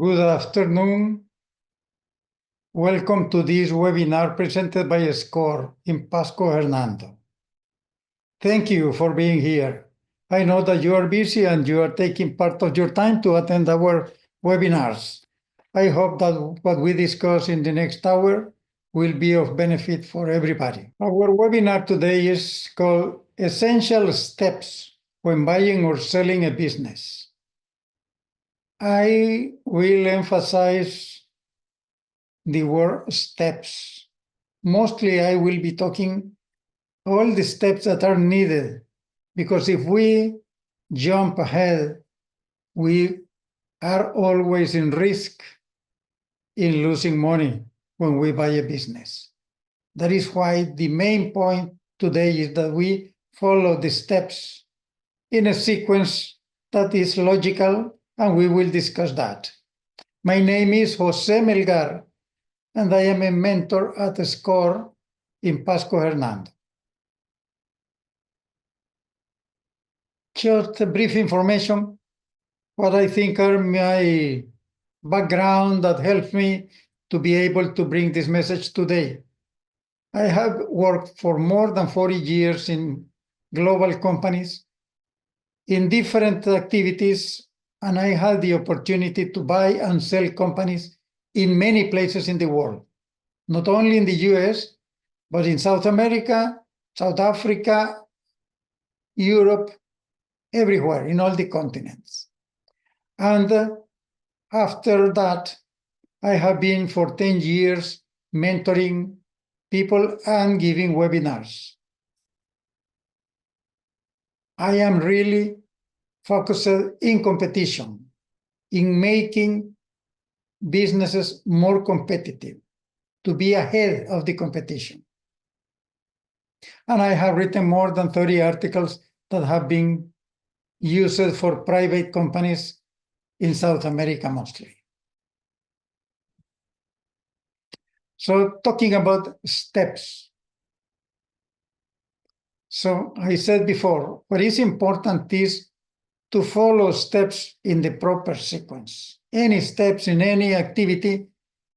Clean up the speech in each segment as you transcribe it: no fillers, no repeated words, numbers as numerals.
Good afternoon. Welcome to this webinar presented by SCORE in Pasco Hernando. Thank you for being here. I know that you are busy and you are taking part of your time to attend our webinars. I hope that what we discuss in the next hour will be of benefit for everybody. Our webinar today is called Essential Steps when Buying or Selling a Business. I will emphasize the word steps. Mostly I will be talking all the steps that are needed, because if we jump ahead, we are always in risk in losing money when we buy a business. That is why the main point today is that we follow the steps in a sequence that is logical, and we will discuss that. My name is Jose Melgar, and I am a mentor at SCORE in Pasco Hernando. Just a brief information, what I think are my background that helped me to be able to bring this message today. I have worked for more than 40 years in global companies in different activities, and I had the opportunity to buy and sell companies in many places in the world, not only in the US, but in South America, South Africa, Europe, everywhere, in all the continents. And after that, I have been for 10 years mentoring people and giving webinars. I am really focused in competition, in making businesses more competitive, to be ahead of the competition. And I have written more than 30 articles that have been used for private companies in South America mostly. So talking about steps. So I said before, what is important is to follow steps in the proper sequence. Any steps in any activity,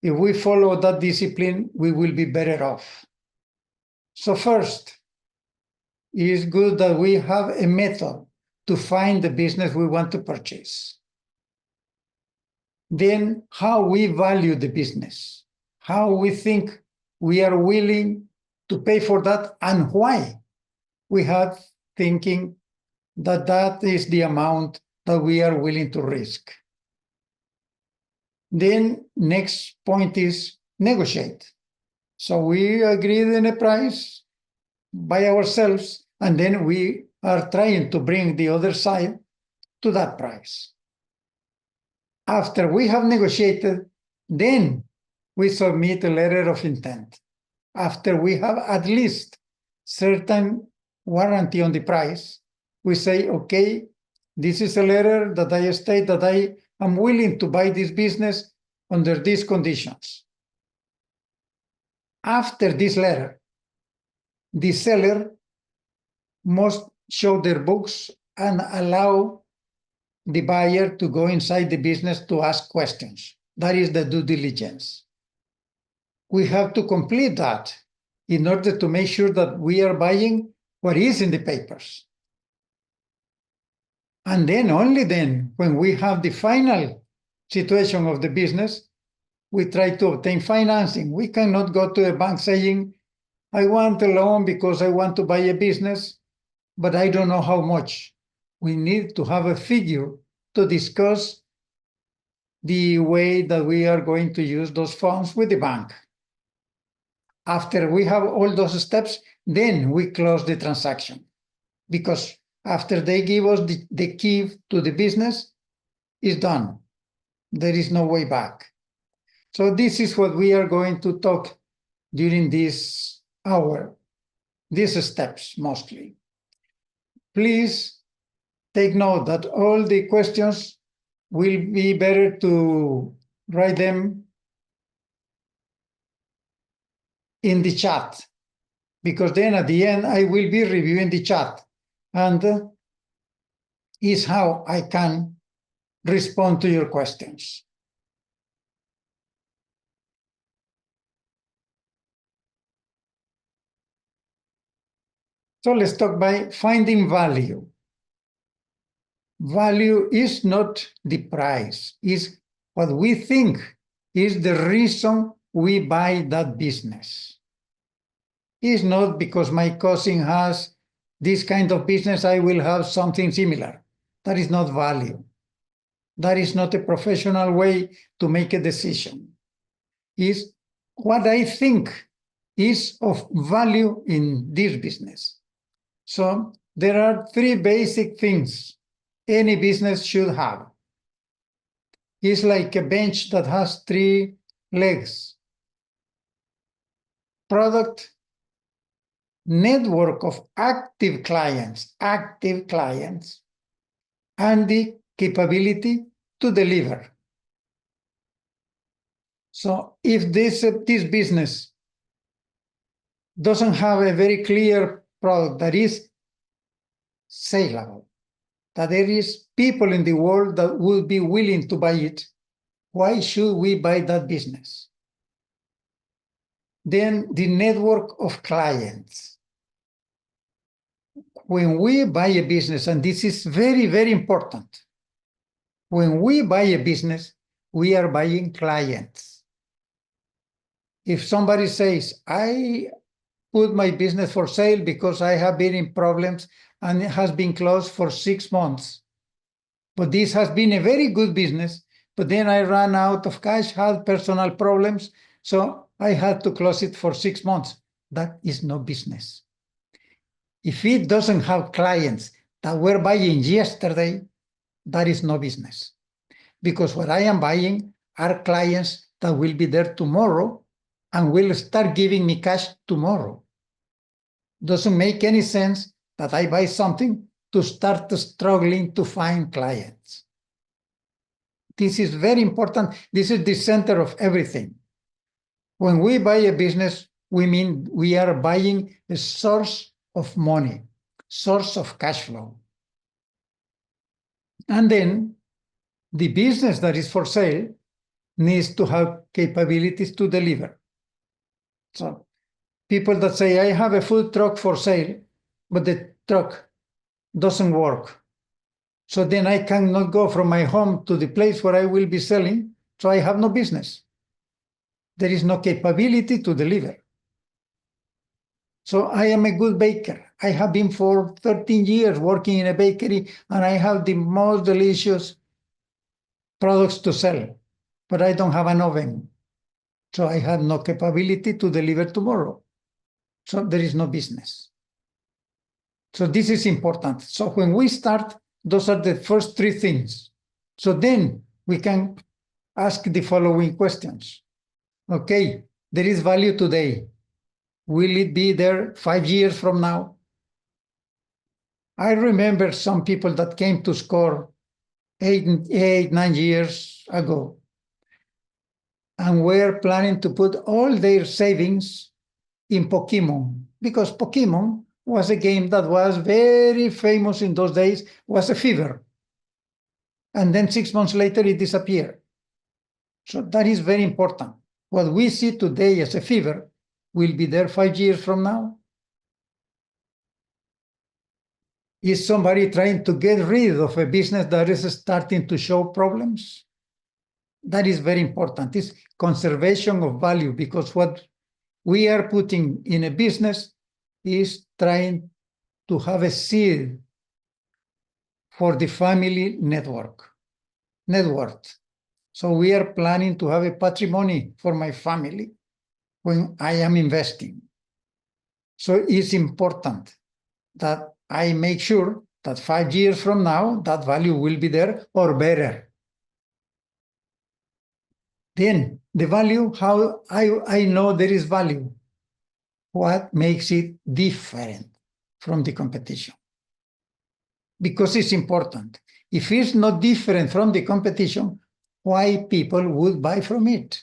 if we follow that discipline, we will be better off. So first, it is good that we have a method to find the business we want to purchase. Then how we value the business, how we think we are willing to pay for that, and why we have thinking that that is the amount that we are willing to risk. Then next point is negotiate. So we agreed on a price by ourselves, and then we are trying to bring the other side to that price. After we have negotiated, then we submit a letter of intent. After we have at least certain warranty on the price, we say, okay, this is a letter that I state that I am willing to buy this business under these conditions. After this letter, the seller must show their books and allow the buyer to go inside the business to ask questions. That is the due diligence. We have to complete that in order to make sure that we are buying what is in the papers. And then, only then, when we have the final situation of the business, we try to obtain financing. We cannot go to a bank saying, I want a loan because I want to buy a business, but I don't know how much. We need to have a figure to discuss the way that we are going to use those funds with the bank. After we have all those steps, then we close the transaction. Because after they give us the key to the business, it's done. There is no way back. So this is what we are going to talk during this hour, these steps mostly. Please take note that all the questions will be better to write them in the chat, because then at the end I will be reviewing the chat, and is how I can respond to your questions. So let's talk by finding value. Value is not the price, is what we think is the reason we buy that business. It's not because my cousin has this kind of business, I will have something similar. That is not value. That is not a professional way to make a decision. Is what I think is of value in this business. So there are three basic things any business should have. It's like a bench that has three legs. Product, network of active clients, and the capability to deliver. So if this business doesn't have a very clear product that is saleable, that there is people in the world that will be willing to buy it, why should we buy that business? Then the network of clients. When we buy a business, and this is very, very important, when we buy a business, we are buying clients. If somebody says, I put my business for sale because I have been in problems and it has been closed for 6 months, but this has been a very good business, but then I ran out of cash, had personal problems, so I had to close it for 6 months. That is no business. If it doesn't have clients that were buying yesterday, that is no business. Because what I am buying are clients that will be there tomorrow and will start giving me cash tomorrow. Doesn't make any sense that I buy something to start struggling to find clients. This is very important. This is the center of everything. When we buy a business, we mean we are buying a source of money, source of cash flow. And then the business that is for sale needs to have capabilities to deliver. So people that say, I have a food truck for sale, but the truck doesn't work. So then I cannot go from my home to the place where I will be selling, so I have no business. There is no capability to deliver. So I am a good baker. I have been for 13 years working in a bakery, and I have the most delicious products to sell, but I don't have an oven. So I have no capability to deliver tomorrow. So there is no business. So this is important. So when we start, those are the first three things. So then we can ask the following questions. Okay, there is value today. Will it be there 5 years from now? I remember some people that came to SCOR 9 years ago and were planning to put all their savings in Pokemon, because Pokemon was a game that was very famous in those days, was a fever. And then 6 months later, it disappeared. So that is very important. What we see today as a fever will be there 5 years from now. Is somebody trying to get rid of a business that is starting to show problems? That is very important. It's conservation of value, because what we are putting in a business is trying to have a seed for the family net worth. So we are planning to have a patrimony for my family when I am investing. So it's important that I make sure that 5 years from now, that value will be there or better. Then the value, how I know there is value. What makes it different from the competition? Because it's important. If it's not different from the competition, why people would buy from it?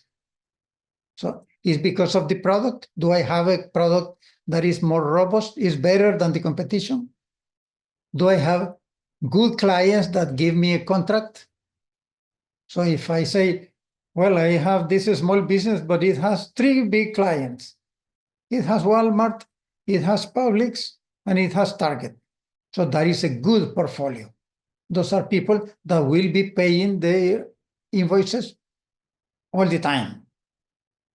So it's because of the product. Do I have a product that is more robust, is better than the competition? Do I have good clients that give me a contract? So if I say, well, I have this small business, but it has 3 big clients. It has Walmart, it has Publix, and it has target. So that is a good portfolio. Those are people that will be paying their invoices all the time.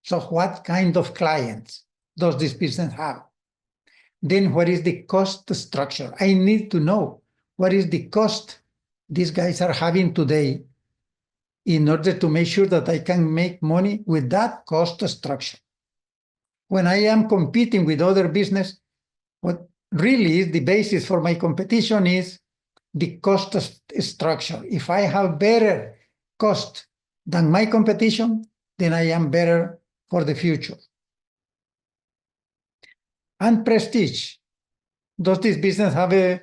So what kind of clients does this business have? Then what is the cost structure? I need to know what is the cost these guys are having today in order to make sure that I can make money with that cost structure. When I am competing with other business, what really is the basis for my competition is the cost structure. If I have better cost than my competition, then I am better for the future. And prestige. Does this business have a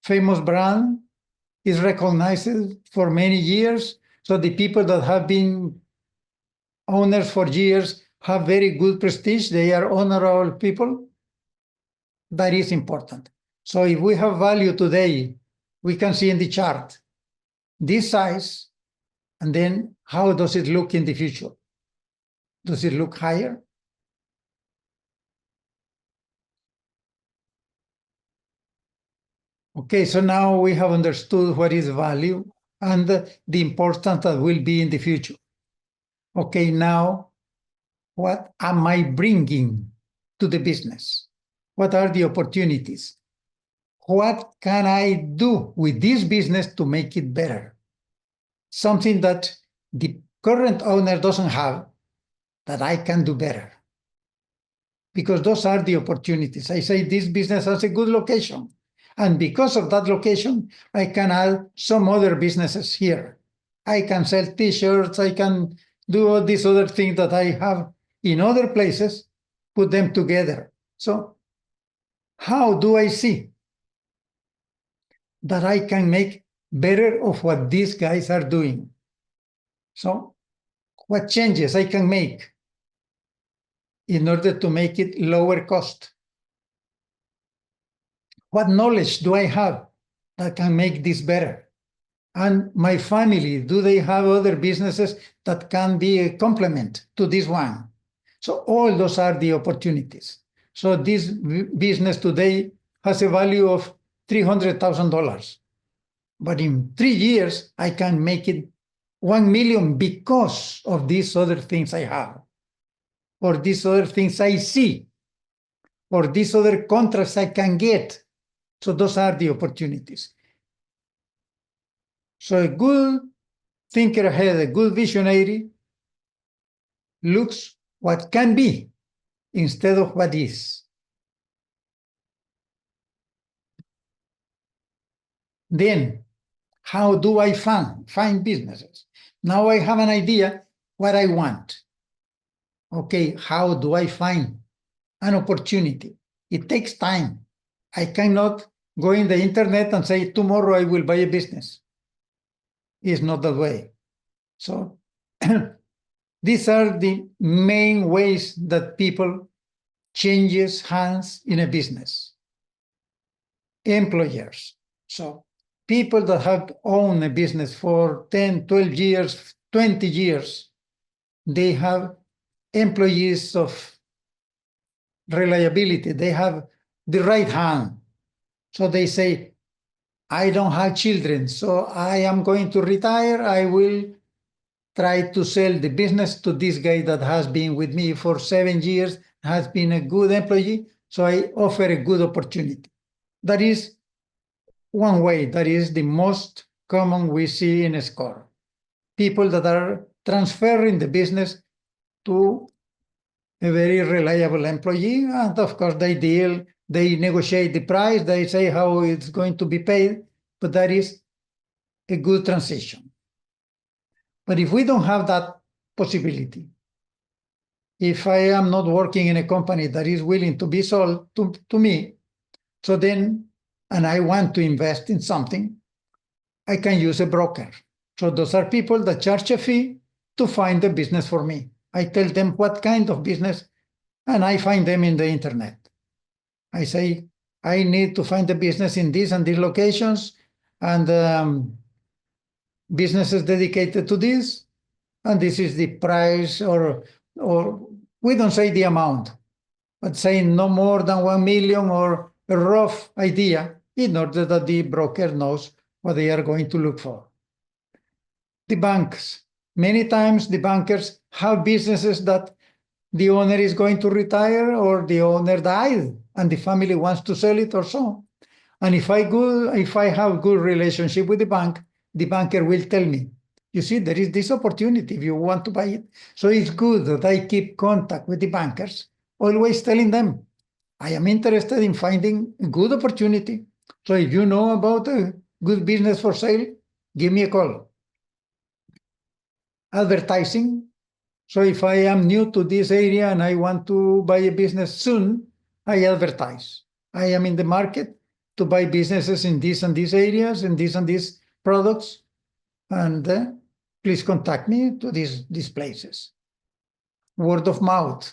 famous brand? Is recognized for many years. So the people that have been owners for years have very good prestige. They are honorable people. That is important. So if we have value today, we can see in the chart this size, and then how does it look in the future? Does it look higher? Okay, so now we have understood what is value and the importance that will be in the future. Okay, now what am I bringing to the business? What are the opportunities? What can I do with this business to make it better? Something that the current owner doesn't have that I can do better. Because those are the opportunities. I say this business has a good location. And because of that location, I can add some other businesses here. I can sell t-shirts, I can do all these other things that I have in other places, put them together. So how do I see that I can make better of what these guys are doing? So what changes I can make in order to make it lower cost? What knowledge do I have that can make this better? And my family, do they have other businesses that can be a complement to this one? So all those are the opportunities. So this business today has a value of $300,000. But in 3 years, I can make it 1 million because of these other things I have, or these other things I see, or these other contracts I can get. So those are the opportunities. So a good thinker ahead, a good visionary, looks what can be instead of what is. Then, how do I find businesses? Now I have an idea what I want. Okay, how do I find an opportunity? It takes time. I cannot go in the internet and say, tomorrow I will buy a business. It's not that way. So these are the main ways that people changes hands in a business. Employers. So people that have owned a business for 10, 12 years, 20 years, they have employees of reliability. They have the right hand. So they say, I don't have children, so I am going to retire. I will try to sell the business to this guy that has been with me for 7 years, has been a good employee, so I offer a good opportunity. That is one way, that is the most common we see in a SCOR. People that are transferring the business to a very reliable employee, and of course they deal, they negotiate the price, they say how it's going to be paid, but that is a good transition. But if we don't have that possibility, if I am not working in a company that is willing to be sold to me, so then, and I want to invest in something, I can use a broker. So those are people that charge a fee to find the business for me. I tell them what kind of business, and I find them in the internet. I say, I need to find a business in this and these locations, and businesses dedicated to this, and this is the price, or we don't say the amount, but say no more than 1 million or a rough idea in order that the broker knows what they are going to look for. The banks. Many times the bankers have businesses that the owner is going to retire or the owner died and the family wants to sell it or so. And if I have good relationship with the banker will tell me, you see, there is this opportunity if you want to buy it. So it's good that I keep contact with the bankers, always telling them, I am interested in finding a good opportunity. So if you know about a good business for sale, give me a call. Advertising. So if I am new to this area and I want to buy a business soon, I advertise. I am in the market to buy businesses in these and these areas, and these products, and please contact me to these places. Word of mouth.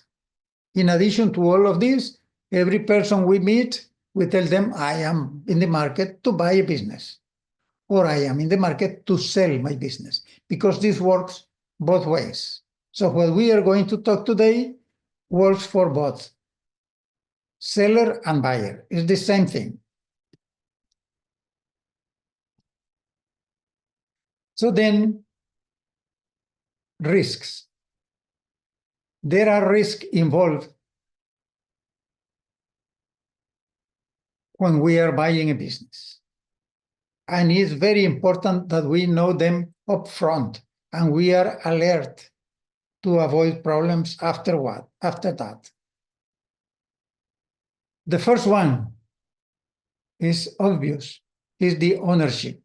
In addition to all of this, every person we meet, we tell them, I am in the market to buy a business, or I am in the market to sell my business, because this works both ways. So what we are going to talk today works for both seller and buyer. It's the same thing. So then, risks. There are risks involved when we are buying a business. And it's very important that we know them up front and we are alert to avoid problems after that. The first one is obvious, is the ownership.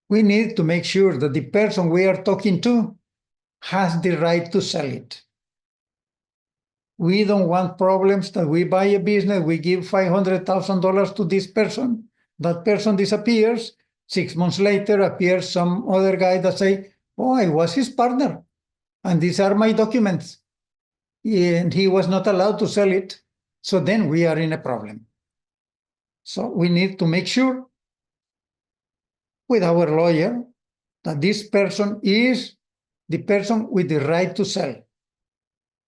We need to make sure that the person we are talking to has the right to sell it. We don't want problems that we buy a business, we give $500,000 to this person, that person disappears, 6 months later appears some other guy that say, oh, I was his partner, and these are my documents, and he was not allowed to sell it, so then we are in a problem. So we need to make sure with our lawyer that this person is the person with the right to sell.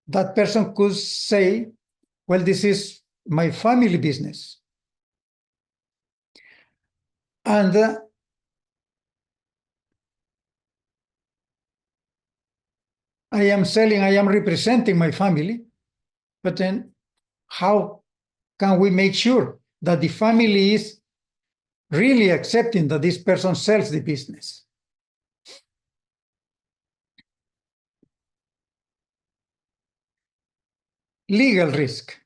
That person could say, well, this is my family business. And I am representing my family, but then how can we make sure that the family is really accepting that this person sells the business? Legal risk.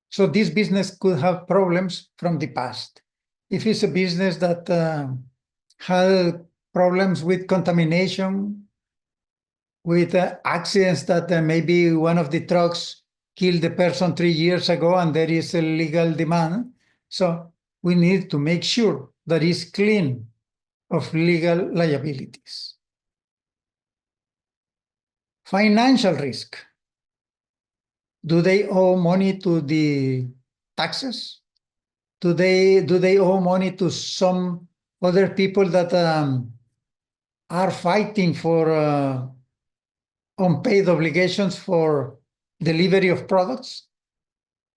So this business could have problems from the past. If it's a business that had problems with contamination, with accidents that maybe one of the trucks killed the person 3 years ago and there is a legal demand. So we need to make sure that it's clean of legal liabilities. Financial risk. Do they owe money to the taxes? Do they owe money to some other people that are fighting for unpaid obligations for delivery of products?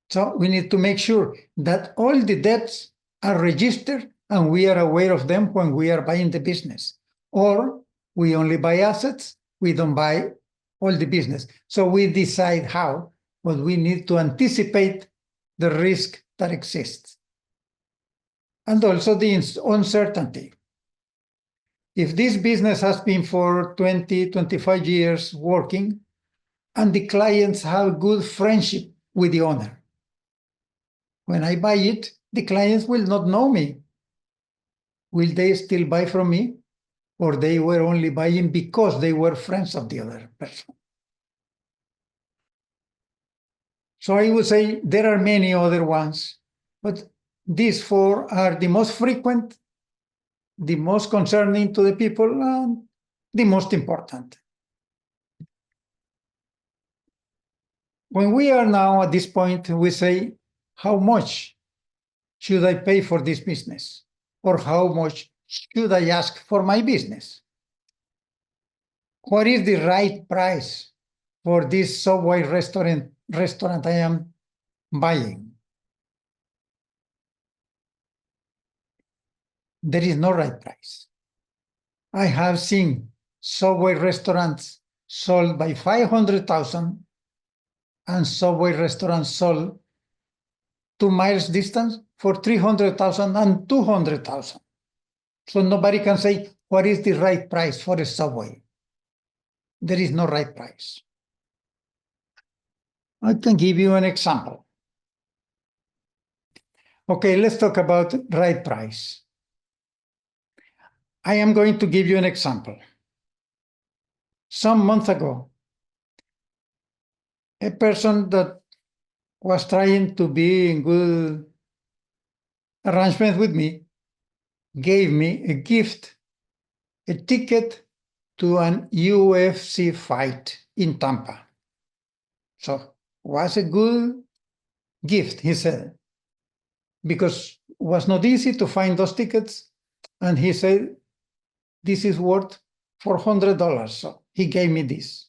So we need to make sure that all the debts are registered and we are aware of them when we are buying the business. Or we only buy assets, we don't buy all the business. So we decide how, but we need to anticipate the risk that exists. And also the uncertainty. If this business has been for 20, 25 years working, and the clients have good friendship with the owner, when I buy it, the clients will not know me. Will they still buy from me? Or they were only buying because they were friends of the other person? So I would say there are many other ones, but these four are the most frequent, the most concerning to the people, and the most important. When we are now at this point, we say, how much should I pay for this business? Or how much should I ask for my business? What is the right price for this Subway restaurant I am buying? there is no right price. I have seen Subway restaurants sold by 500,000 and Subway restaurants sold 2 miles distance for 300,000 and 200,000. So nobody can say, what is the right price for a Subway? There is no right price. I can give you an example. Okay, let's talk about right price. I am going to give you an example. Some months ago, a person that was trying to be in good arrangement with me gave me a gift, a ticket to an UFC fight in Tampa. So was a good gift, he said, because it was not easy to find those tickets. And he said, this is worth $400. So he gave me this.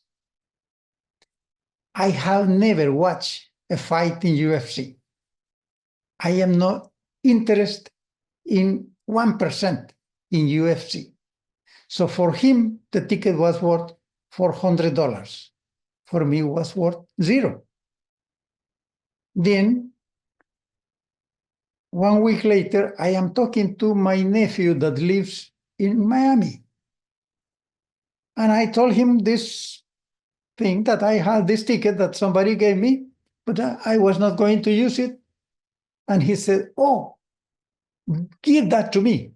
I have never watched a fight in UFC. I am not interested in 1% in UFC. So for him, the ticket was worth $400. For me, it was worth $0. Then, 1 week later, I am talking to my nephew that lives in Miami. And I told him this thing, that I had this ticket that somebody gave me, but I was not going to use it. And he said, oh, give that to me.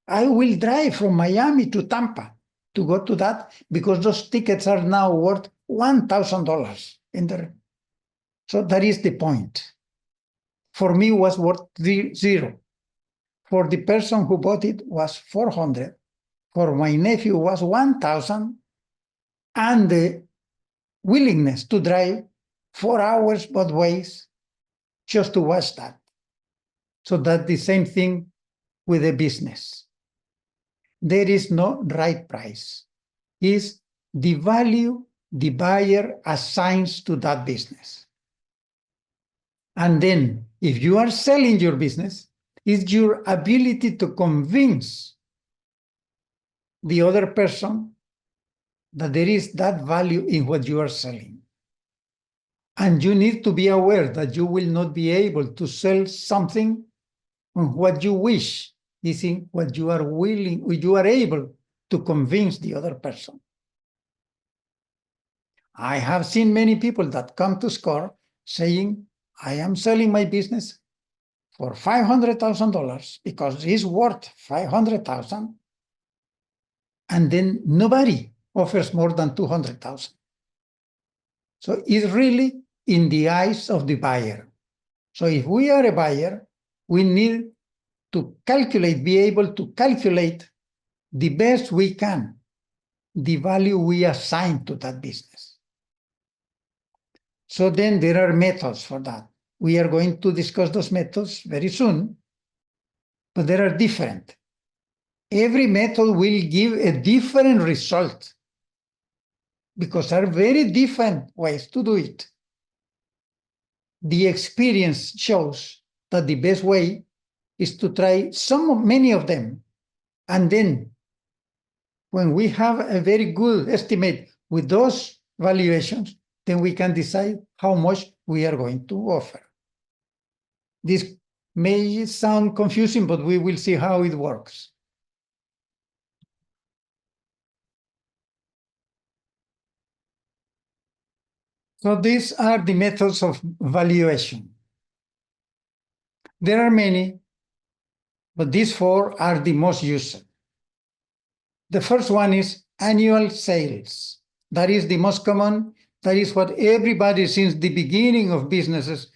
I will drive from Miami to Tampa to go to that, because those tickets are now worth $1,000 in there. So that is the point. For me, it was worth $0. For the person who bought it was $400. For my nephew was $1,000, and the willingness to drive 4 hours both ways just to watch that. So that's the same thing with a business. There is no right price. It's the value the buyer assigns to that business. And then, if you are selling your business, it's your ability to convince the other person that there is that value in what you are selling. And you need to be aware that you will not be able to sell something on what you wish. Is in what you are willing, you are able to convince the other person. I have seen many people that come to SCORE saying, I am selling my business for $500,000 because it's worth $500,000, and then nobody offers more than $200,000. So it's really in the eyes of the buyer. So if we are a buyer, we need to calculate, be able to calculate the best we can, the value we assign to that business. So then there are methods for that. We are going to discuss those methods very soon, but there are different. Every method will give a different result because there are very different ways to do it. The experience shows that the best way is to try many of them. And then when we have a very good estimate with those valuations, then we can decide how much we are going to offer. This may sound confusing, but we will see how it works. So these are the methods of valuation. There are many, but these 4 are the most used. The first one is annual sales. That is the most common. That is what everybody since the beginning of businesses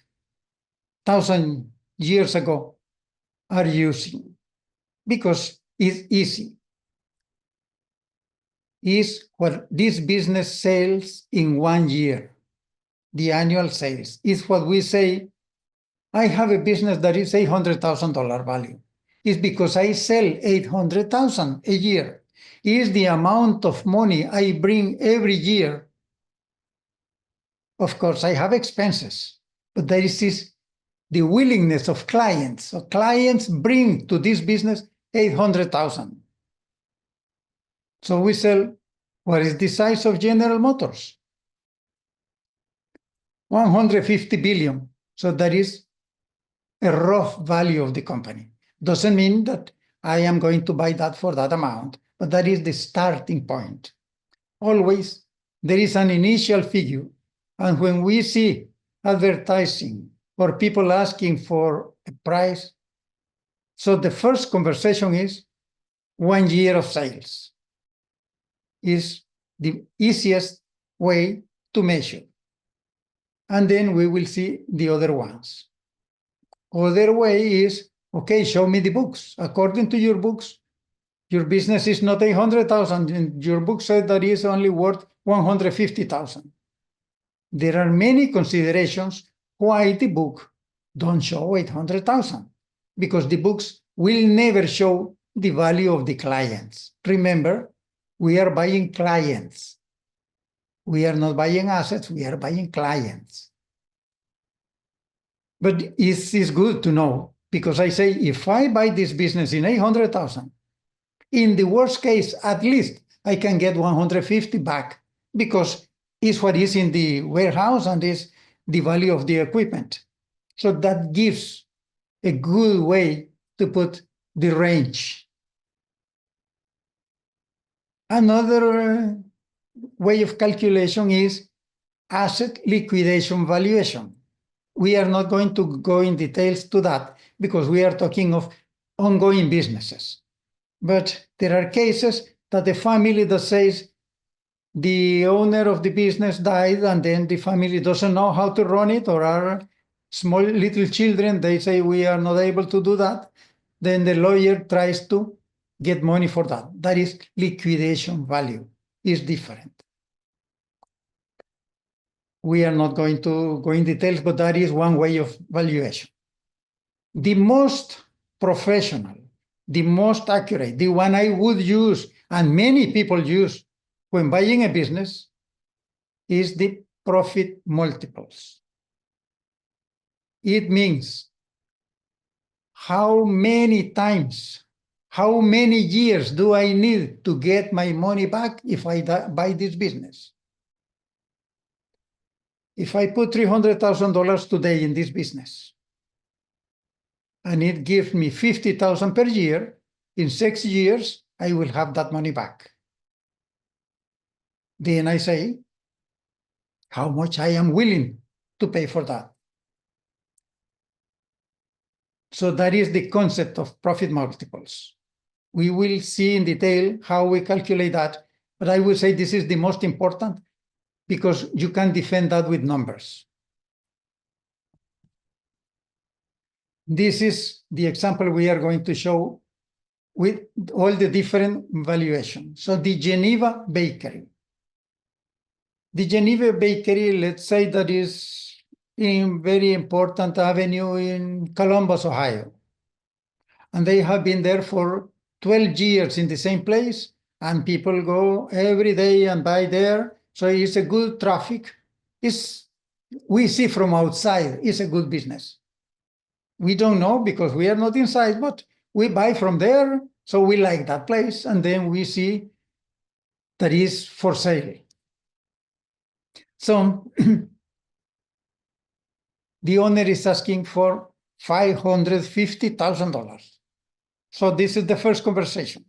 1,000 years ago are using because it's easy. Is what this business sells in 1 year. The annual sales is what we say, I have a business that is $800,000 value. It's because I sell $800,000 a year. Is the amount of money I bring every year. Of course, I have expenses, but there is the willingness of clients. So clients bring to this business $800,000. So we sell, what is the size of General Motors? 150 billion. So that is a rough value of the company. Doesn't mean that I am going to buy that for that amount, but that is the starting point. Always there is an initial figure. And when we see advertising or people asking for a price, so the first conversation is 1 year of sales is the easiest way to measure. And then we will see the other ones. Other way is, okay, show me the books. According to your books, your business is not 800,000, and your book said that is only worth 150,000. There are many considerations why the book don't show 800,000, because the books will never show the value of the clients. Remember, we are buying clients. We are not buying assets, we are buying clients. But it's good to know, because I say, if I buy this business in 800,000, in the worst case, at least I can get 150 back, because it's what is in the warehouse and is the value of the equipment. So that gives a good way to put the range. Another way of calculation is asset liquidation valuation. We are not going to go in details to that because we are talking of ongoing businesses. But there are cases that the family that says the owner of the business died and then the family doesn't know how to run it, or are small little children, they say we are not able to do that. Then the lawyer tries to get money for that. That is liquidation value, is different. We are not going to go in details, but that is one way of valuation. The most professional, the most accurate, the one I would use and many people use when buying a business is the profit multiples. It means how many times, how many years do I need to get my money back if I buy this business? If I put $300,000 today in this business and it gives me $50,000 per year, in 6 years, I will have that money back. Then I say how much I am willing to pay for that. So that is the concept of profit multiples. We will see in detail how we calculate that, but I will say this is the most important because you can defend that with numbers. This is the example we are going to show with all the different valuations. So the Geneva Bakery. The Geneva Bakery, let's say that is in very important avenue in Columbus, Ohio. And they have been there for 12 years in the same place, and people go every day and buy there. So it's a good traffic. We see from outside, it's a good business. We don't know because we are not inside, but we buy from there. So we like that place. And then we see that is for sale. So the owner is asking for $550,000. So this is the first conversation.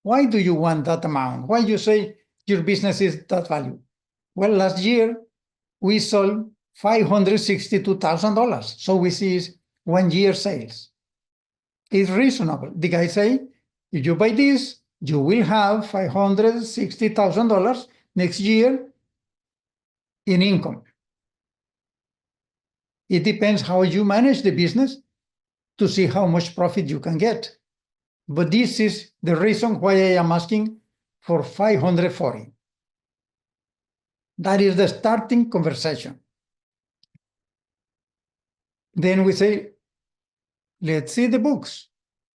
Why do you want that amount? Why you say your business is that value? Well, last year we sold $562,000. So we see 1 year sales. It's reasonable. The guy say, if you buy this, you will have $560,000 next year in income. It depends how you manage the business to see how much profit you can get. But this is the reason why I am asking for 540. That is the starting conversation. Then we say, let's see the books.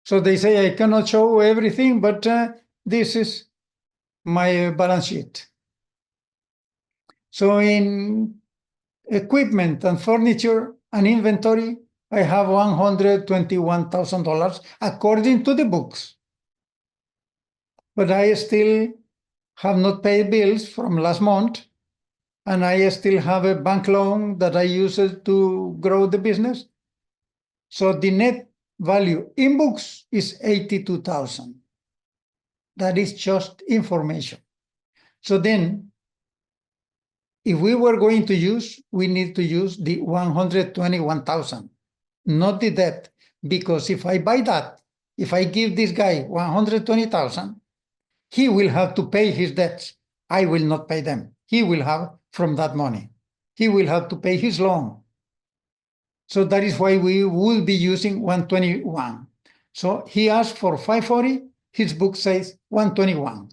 So they say, I cannot show everything, but this is my balance sheet. So in equipment and furniture and inventory, I have $121,000 according to the books. But I still have not paid bills from last month, and I still have a bank loan that I use to grow the business. So the net value in books is 82,000. That is just information. So then, if we were going to use, we need to use the 121,000, not the debt, because if I buy that, if I give this guy 120,000, he will have to pay his debts. I will not pay them. He will have from that money. He will have to pay his loan. So that is why we will be using 121. So he asked for 540. His book says 121.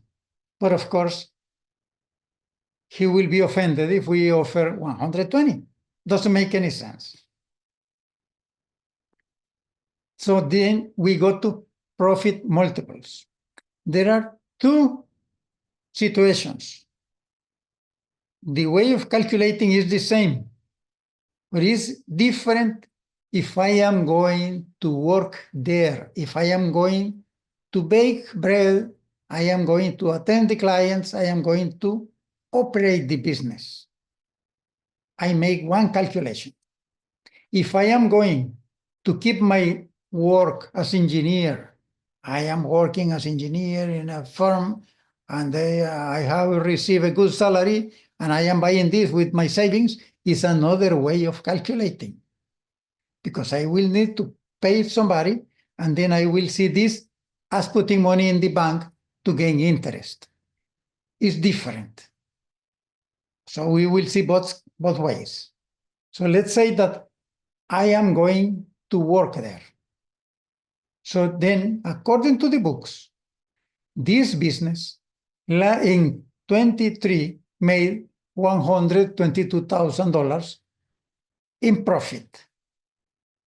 But of course, he will be offended if we offer 120. Doesn't make any sense. So then we go to profit multiples. There are two situations. The way of calculating is the same, but it's different if I am going to work there. If I am going to bake bread, I am going to attend the clients, I am going to operate the business. I make one calculation. If I am going to keep my work as engineer, I am working as engineer in a firm, and I have received a good salary, and I am buying this with my savings, is another way of calculating. Because I will need to pay somebody, and then I will see this as putting money in the bank to gain interest. It's different. So we will see both ways. So let's say that I am going to work there. So then, according to the books, this business in 23 made $122,000 in profit.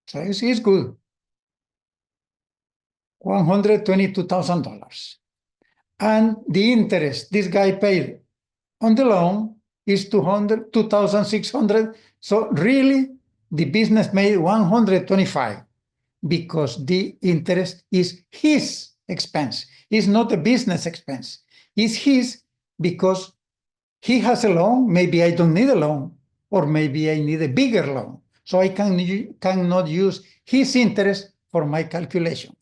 So it's good. $122,000. And the interest this guy paid on the loan is $2,600. So really, the business made 125 because the interest is his expense. It's not a business expense. It's his because he has a loan. Maybe I don't need a loan, or maybe I need a bigger loan. So I cannot use his interest for my calculation.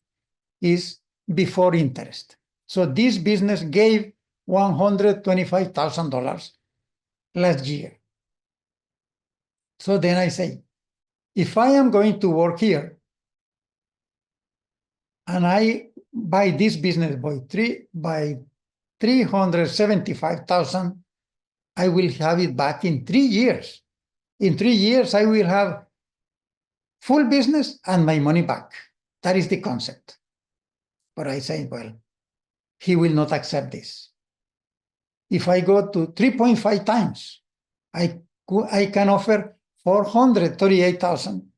Is before interest. So this business gave $125,000 last year. So then I say, if I am going to work here and I buy this business by 375,000, I will have it back in 3 years. In 3 years, I will have full business and my money back. That is the concept. But I say, well, he will not accept this. If I go to 3.5 times, I can offer 438,000,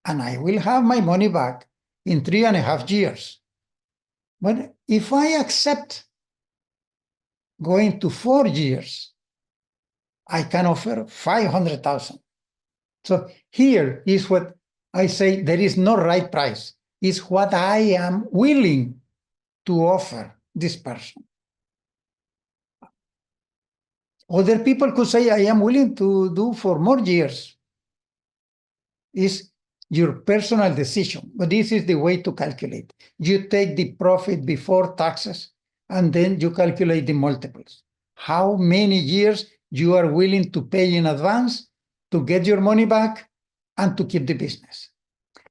and I will have my money back in 3.5 years. But if I accept going to 4 years, I can offer 500,000. So here is what I say, there is no right price. It's what I am willing to offer this person. Other people could say, I am willing to do for more years. It's your personal decision, but this is the way to calculate. You take the profit before taxes, and then you calculate the multiples. How many years you are willing to pay in advance to get your money back and to keep the business.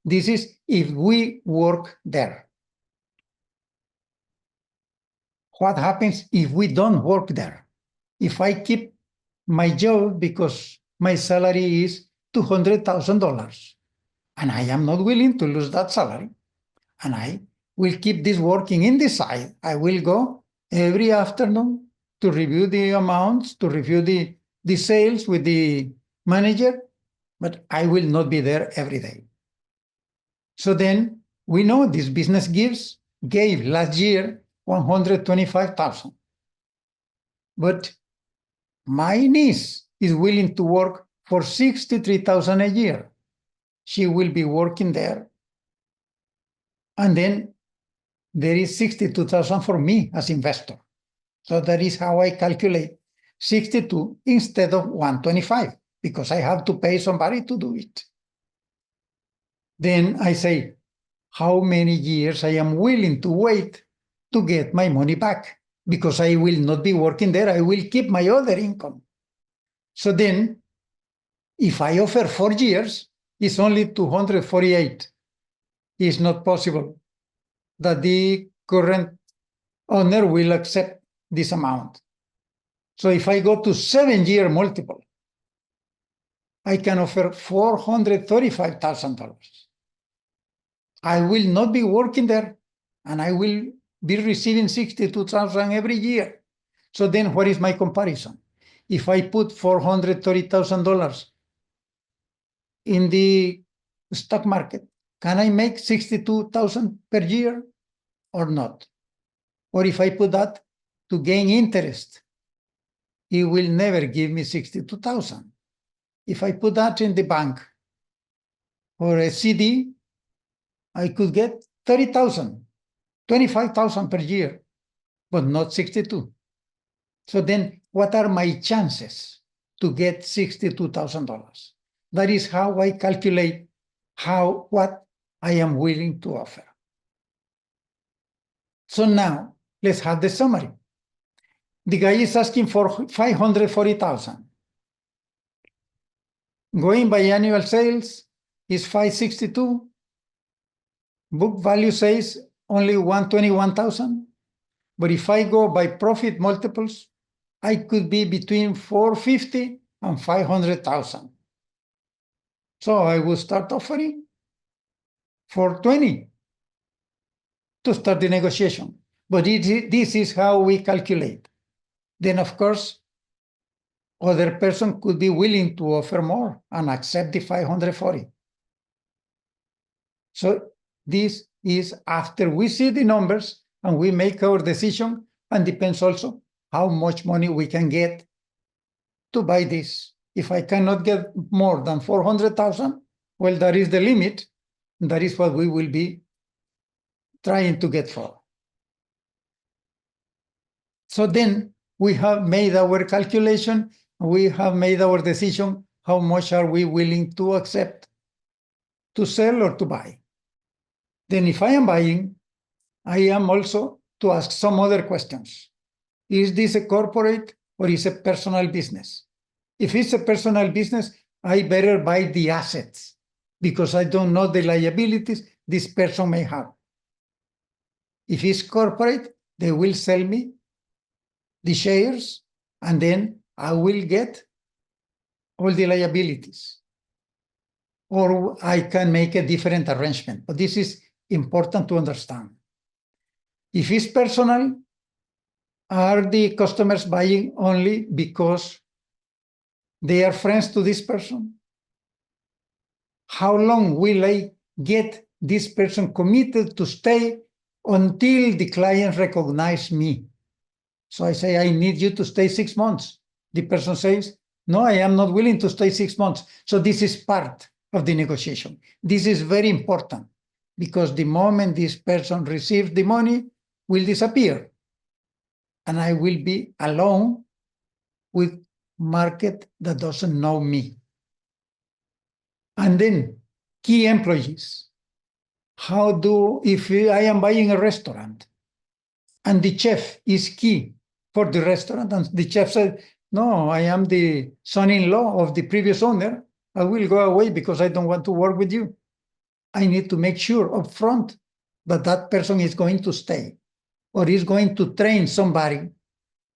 This is if we work there. What happens if we don't work there? If I keep my job because my salary is $200,000 and I am not willing to lose that salary, and I will keep this working in the side, I will go every afternoon to review the amounts, to review the sales with the manager, but I will not be there every day. So then we know this business gave last year 125,000. But my niece is willing to work for 63,000 a year. she will be working there. And then there is 62,000 for me as investor. So that is how I calculate 62 instead of 125, because I have to pay somebody to do it. Then I say, how many years I am willing to wait to get my money back, because I will not be working there. I will keep my other income. So then, if I offer 4 years, it's only 248. It's not possible that the current owner will accept this amount. So if I go to 7-year multiple, I can offer $435,000. I will not be working there, and I will be receiving $62,000 every year. So then what is my comparison? If I put $430,000 in the stock market, can I make $62,000 per year or not? Or if I put that to gain interest, it will never give me $62,000. If I put that in the bank or a CD, I could get $30,000, $25,000 per year, but not 62. So then what are my chances to get $62,000? That is how I calculate what I am willing to offer. So now let's have the summary. The guy is asking for $540,000. Going by annual sales is $562. Book value says only $121,000. But if I go by profit multiples, I could be between $450,000 and $500,000. So I will start offering $420,000 to start the negotiation. But this is how we calculate. Then, of course, other person could be willing to offer more and accept the $540,000. So this is after we see the numbers and we make our decision, and depends also how much money we can get to buy this. If I cannot get more than $400,000, well, that is the limit. That is what we will be trying to get for. So then we have made our calculation. We have made our decision. How much are we willing to accept to sell or to buy? Then if I am buying, I am also to ask some other questions. Is this a corporate or is it a personal business? If it's a personal business, I better buy the assets because I don't know the liabilities this person may have. If it's corporate, they will sell me the shares and then I will get all the liabilities. Or I can make a different arrangement, but this is important to understand. If it's personal, are the customers buying only because they are friends to this person? How long will I get this person committed to stay until the client recognize me? So I say, I need you to stay 6 months. The person says, no, I am not willing to stay 6 months. So this is part of the negotiation. This is very important because the moment this person receives the money will disappear. And I will be alone with market that doesn't know me. And then key employees. If I am buying a restaurant and the chef is key for the restaurant and the chef said, no, I am the son-in-law of the previous owner, I will go away because I don't want to work with you. I need to make sure up front that that person is going to stay or is going to train somebody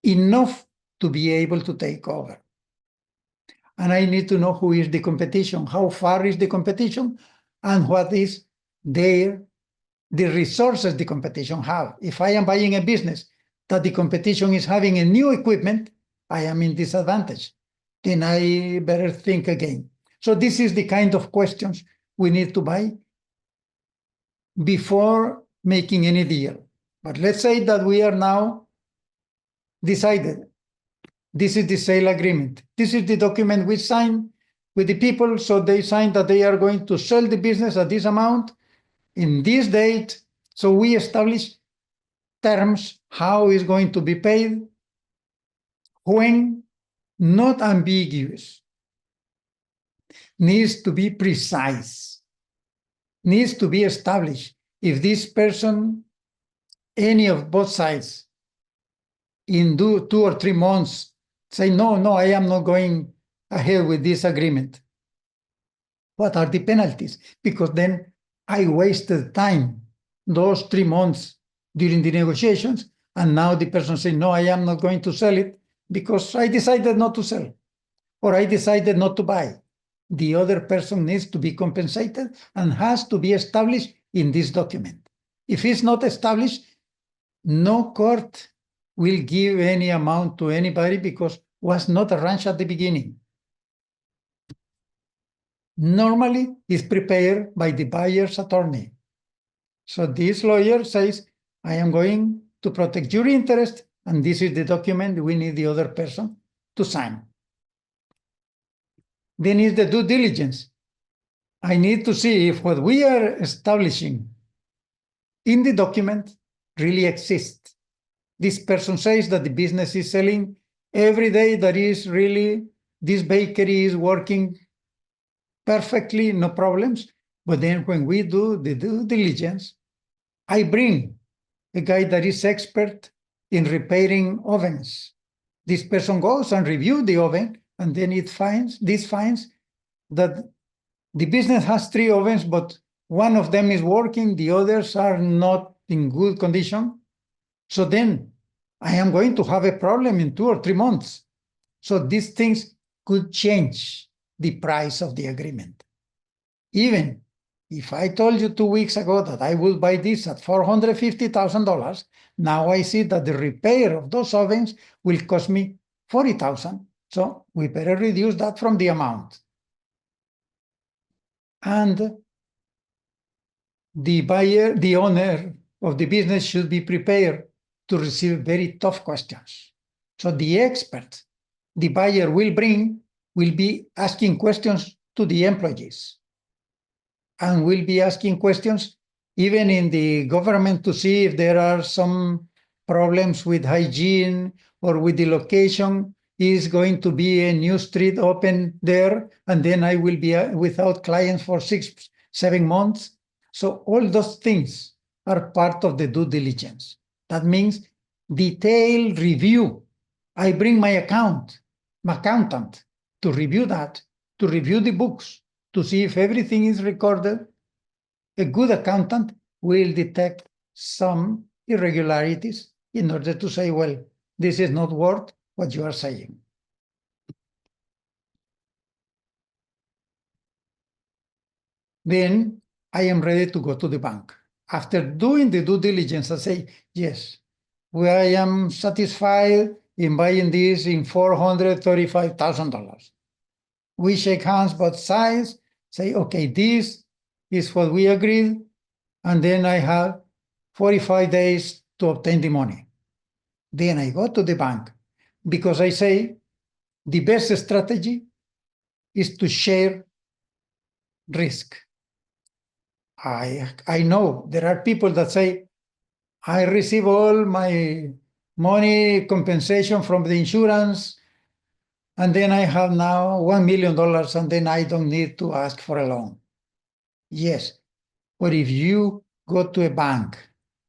enough to be able to take over. And I need to know who is the competition, how far is the competition, and what is the resources the competition have. If I am buying a business that the competition is having a new equipment, I am in disadvantage. Then I better think again. So this is the kind of questions we need to buy before making any deal. But let's say that we are now decided. This is the sale agreement. This is the document we signed. with the people. So they signed that they are going to sell the business at this amount in this date. So we establish terms, how is going to be paid, when, not ambiguous, needs to be precise, needs to be established. If this person, any of both sides, in 2 or 3 months say, no, I am not going ahead with this agreement, what are the penalties? Because then I wasted time, those 3 months during the negotiations, and now the person say, no, I am not going to sell it because I decided not to sell, or I decided not to buy. The other person needs to be compensated and has to be established in this document. If it's not established, no court will give any amount to anybody because was not arranged at the beginning. Normally, it's prepared by the buyer's attorney. So this lawyer says, I am going to protect your interest, and this is the document we need the other person to sign. Then is the due diligence. I need to see if what we are establishing in the document really exists. This person says that the business is selling every day, that is really, this bakery is working perfectly, no problems. But then when we do the due diligence, I bring a guy that is expert in repairing ovens. This person goes and reviews the oven, and then it finds that the business has 3 ovens, but one of them is working, the others are not in good condition. So then I am going to have a problem in 2 or 3 months. So these things could change the price of the agreement. Even if I told you 2 weeks ago that I will buy this at $450,000, now I see that the repair of those ovens will cost me $40,000. So we better reduce that from the amount. And the buyer, the owner of the business should be prepared to receive very tough questions. So the expert the buyer will be asking questions to the employees, and will be asking questions even in the government to see if there are some problems with hygiene or with the location. Is going to be a new street open there, and then I will be without clients for 6-7 months. So all those things are part of the due diligence. That means detailed review. I bring my accountant to review that, to review the books, to see if everything is recorded. A good accountant will detect some irregularities in order to say, well, this is not worth what you are saying. Then I am ready to go to the bank. After doing the due diligence, I say, yes, I am satisfied in buying this in $435,000. We shake hands, both sides, say, okay, this is what we agreed, and then I have 45 days to obtain the money. Then I go to the bank, because I say the best strategy is to share risk. I know there are people that say, I receive all my money compensation from the insurance, and then I have now $1 million, and then I don't need to ask for a loan. Yes, but if you go to a bank,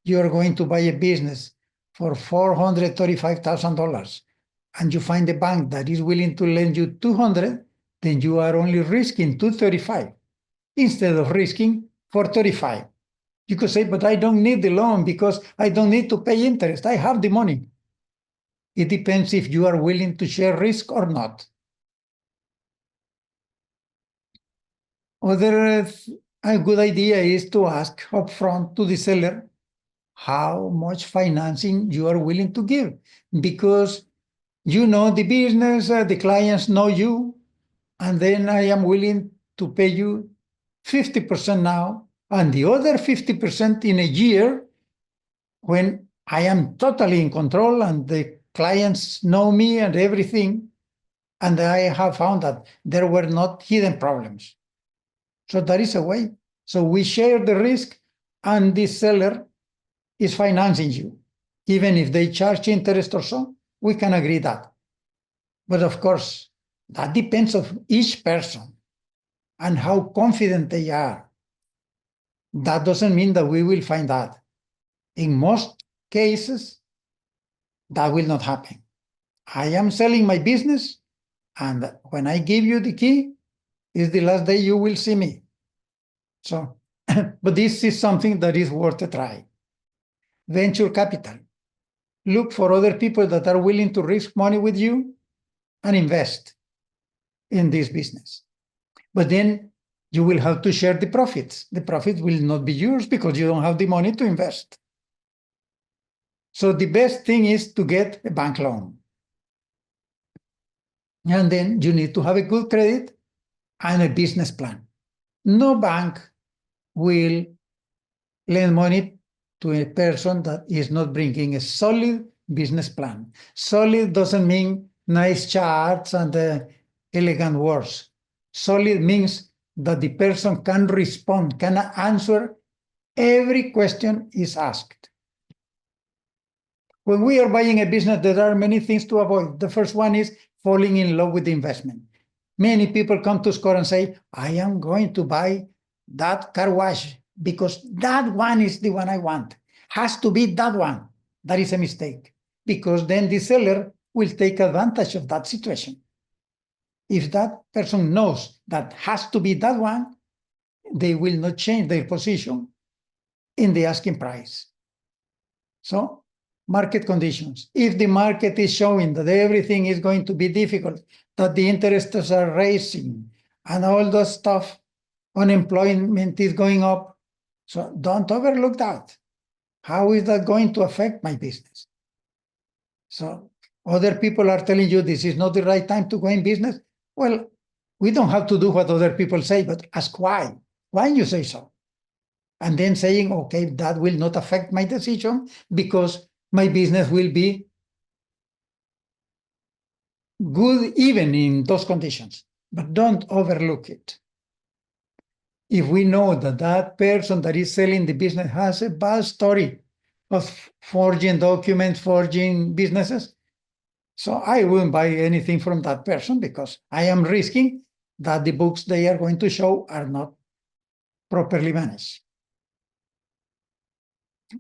you are going to buy a business for $435,000, and you find a bank that is willing to lend you $200,000, then you are only risking $235,000 instead of risking $435,000. You could say, but I don't need the loan because I don't need to pay interest. I have the money. It depends if you are willing to share risk or not. A good idea is to ask upfront to the seller how much financing you are willing to give, because you know the business, the clients know you, and then I am willing to pay you 50% now, and the other 50% in a year when I am totally in control and the clients know me and everything, And I have found that there were not hidden problems. So that is a way. So we share the risk, and the seller is financing you. Even if they charge interest or so, we can agree that. But of course, that depends on each person and how confident they are. That doesn't mean that we will find that. In most cases, that will not happen. I am selling my business, and when I give you the key, is the last day you will see me. So, but this is something that is worth a try. Venture capital. Look for other people that are willing to risk money with you and invest in this business. But then you will have to share the profits. The profit will not be yours because you don't have the money to invest. So the best thing is to get a bank loan. And then you need to have a good credit and a business plan. No bank will lend money to a person that is not bringing a solid business plan. Solid doesn't mean nice charts and elegant words. Solid means that the person can respond, can answer every question is asked. When we are buying a business, there are many things to avoid. The first one is falling in love with the investment. Many people come to SCOR and say, I am going to buy that car wash because that one is the one I want. Has to be that one. That is a mistake, because then the seller will take advantage of that situation. If that person knows that has to be that one, they will not change their position in the asking price. So, market conditions. If the market is showing that everything is going to be difficult, that the interests are rising, and all the stuff, unemployment is going up, so don't overlook that. How is that going to affect my business? So other people are telling you this is not the right time to go in business. Well, we don't have to do what other people say, but ask why. Why you say so? And then saying, okay, that will not affect my decision because my business will be good even in those conditions. But don't overlook it. If we know that that person that is selling the business has a bad story of forging documents, forging businesses, so I wouldn't buy anything from that person because I am risking that the books they are going to show are not properly managed.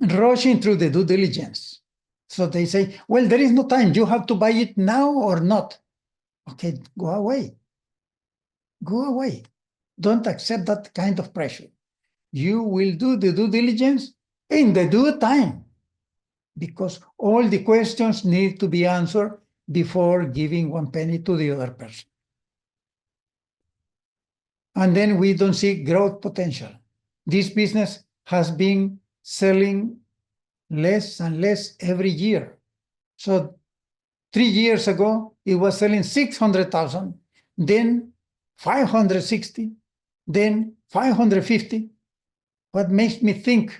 Rushing through the due diligence. So they say, well, there is no time. You have to buy it now or not. Okay, go away. Go away. Don't accept that kind of pressure. You will do the due diligence in the due time, because all the questions need to be answered before giving one penny to the other person. And then we don't see growth potential. This business has been selling less and less every year. So 3 years ago, it was selling 600,000, then 560, then 550. What makes me think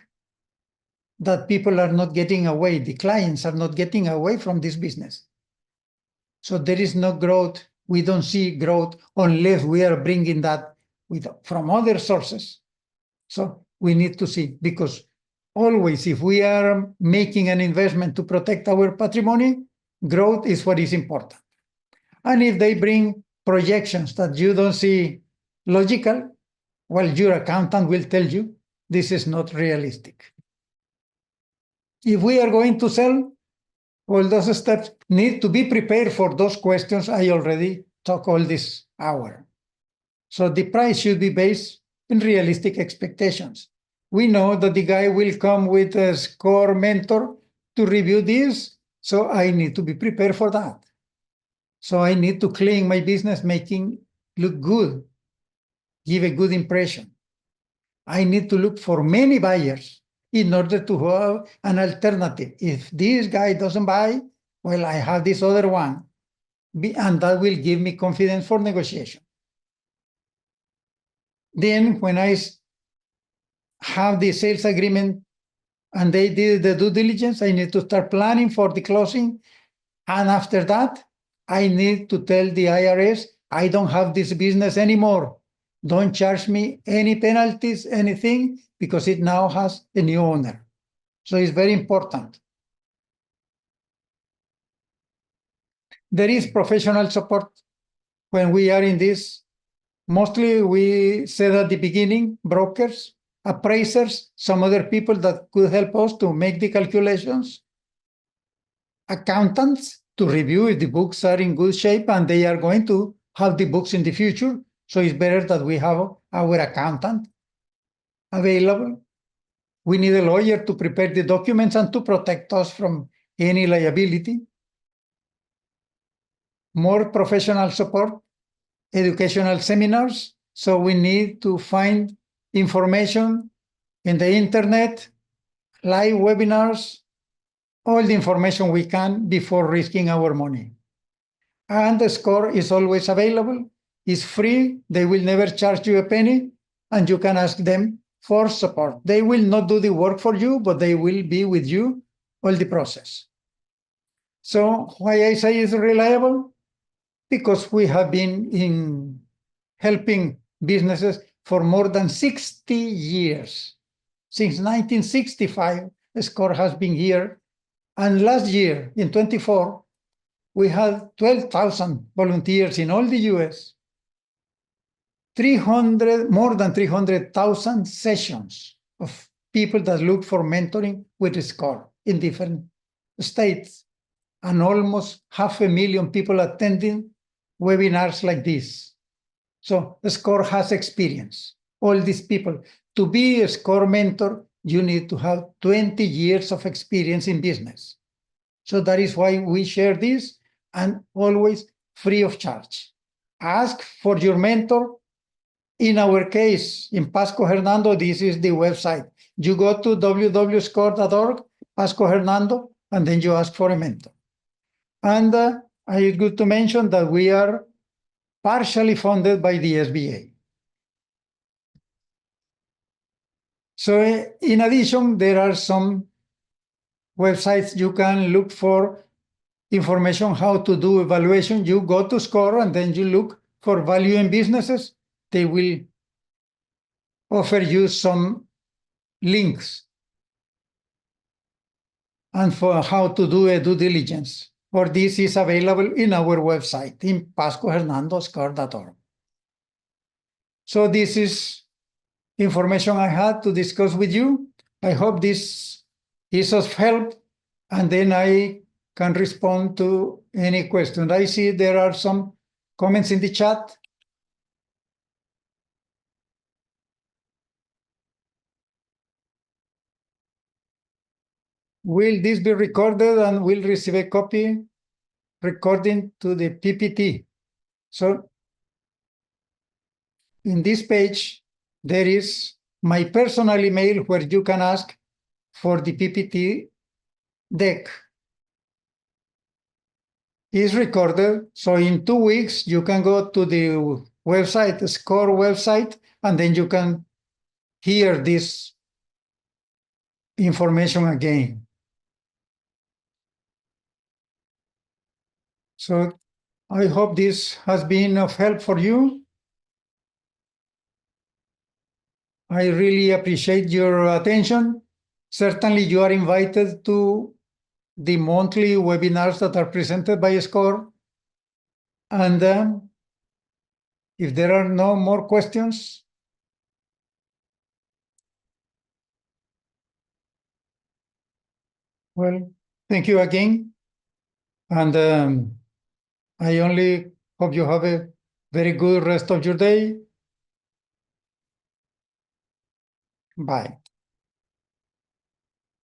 that people are not getting away, the clients are not getting away from this business? So there is no growth. We don't see growth unless we are bringing that from other sources. So we need to see, because always if we are making an investment to protect our patrimony, growth is what is important. And if they bring projections that you don't see logical, well, your accountant will tell you this is not realistic. If we are going to sell, all those steps need to be prepared for those questions I already talked all this hour. So the price should be based in realistic expectations. We know that the guy will come with a SCOR mentor to review this, so I need to be prepared for that. So I need to clean my business, making look good, give a good impression. I need to look for many buyers in order to have an alternative. If this guy doesn't buy, well, I have this other one, and that will give me confidence for negotiation. Then when I have the sales agreement and they did the due diligence, I need to start planning for the closing. And after that, I need to tell the IRS, I don't have this business anymore. Don't charge me any penalties, anything, because it now has a new owner. So it's very important. There is professional support when we are in this. Mostly we said at the beginning, brokers, appraisers, some other people that could help us to make the calculations, accountants to review if the books are in good shape, and they are going to have the books in the future. So it's better that we have our accountant available. We need a lawyer to prepare the documents and to protect us from any liability. More professional support, educational seminars. So we need to find information in the internet, live webinars, all the information we can before risking our money. And the SCOR is always available. It's free. They will never charge you a penny, and you can ask them for support. They will not do the work for you, but they will be with you all the process. So why I say it's reliable? Because we have been in helping businesses for more than 60 years. Since 1965, SCOR has been here. And last year, in 24, we had 12,000 volunteers in all the US, more than 300,000 sessions of people that look for mentoring with SCOR in different states, and almost 500,000 people attending webinars like this. So SCOR has experience. All these people. To be a SCOR mentor, you need to have 20 years of experience in business. So that is why we share this, and always free of charge. Ask for your mentor. In our case, in Pasco Hernando, this is the website. You go to www.score.org, Pasco Hernando, and then you ask for a mentor. And it's good to mention that we are partially funded by the SBA. So in addition, there are some websites you can look for information how to do evaluation. You go to SCOR and then you look for value in businesses. They will offer you some links and for how to do a due diligence. Or this is available in our website, in pascohernandoscar.org. So this is information I had to discuss with you. I hope this is of help, and then I can respond to any question. I see there are some comments in the chat. Will this be recorded and will receive a copy recording to the PPT? So in this page, there is my personal email where you can ask for the PPT deck. It's recorded, so in 2 weeks, you can go to the website, SCOR website, and then you can hear this information again. So I hope this has been of help for you. I really appreciate your attention. Certainly, you are invited to the monthly webinars that are presented by SCOR. And if there are no more questions, well, thank you again. And I only hope you have a very good rest of your day. Bye.